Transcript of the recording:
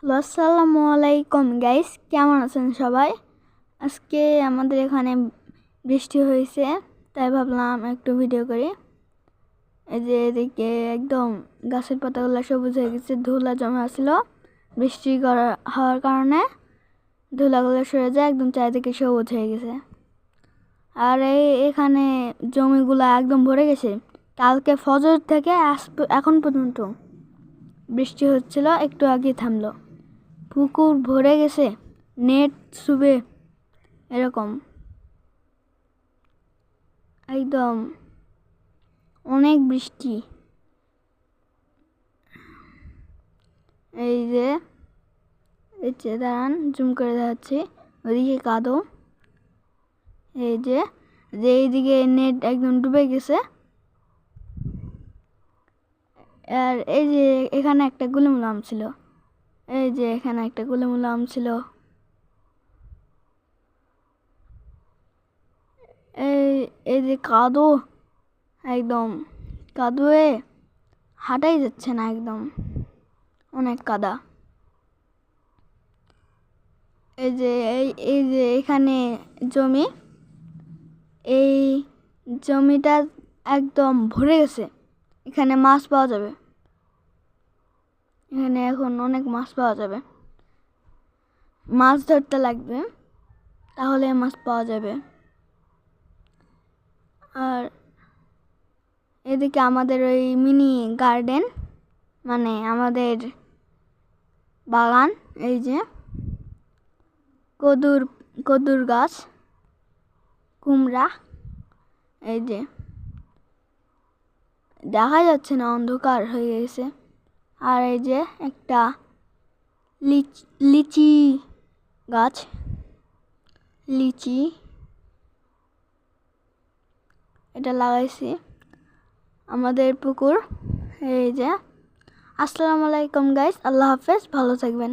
Hello, আসসালামু আলাইকুম guys, কেমন আছেন সবাই? আজকে আমাদের এখানে বৃষ্টি হয়েছে, তাই ভাবলাম একটু ভিডিও করি। এই যে এদিকে একদম গাছের পাতাগুলো সবুজ হয়ে গেছে, ধুলা জমা ছিল। বৃষ্টি হওয়ার কারণে ধুলাগুলো সরে যায়, একদম চারিদিকে সবুজ হয়ে গেছে। আর এখানে জমিগুলো একদম ভরে গেছে। কালকে ফজর থেকে এখন পর্যন্ত বৃষ্টি হচ্ছিল, একটু আগে থামলো। পুকুর ভরে গেছে, নেট ছুবে এরকম একদম অনেক বৃষ্টি। এই যে দাঁড়ান, জুম করে দেখাচ্ছি। ওইদিকে কাদো, এই যে এইদিকে নেট একদম ডুবে গেছে। আর এই যে এখানে একটা গুলুমুলু আম ছিল, এই যে এখানে একটা গুলুমুলু আম ছিল। এই যে কাদো, একদম কাদুয়ে হাঁটাই যাচ্ছে না, একদম অনেক কাদা। এই যে এখানে জমি, এই জমিটা একদম ভরে গেছে। এখানে মাছ পাওয়া যাবে, এখানে এখন অনেক মাছ পাওয়া যাবে। মাছ ধরতে লাগবে, তাহলে মাছ পাওয়া যাবে। আর এদিকে আমাদের ওই মিনি গার্ডেন, মানে আমাদের বাগান। এই যে কদুর গাছ, কুমড়া, এই যে দেখা যাচ্ছে না, অন্ধকার হয়ে গেছে। আর এই যে একটা লিচি গাছ, লিচি এটা লাগাইছি। আমাদের পুকুর। এই যে আসসালামু আলাইকুম গাইস, আল্লাহ হাফেজ, ভালো থাকবেন।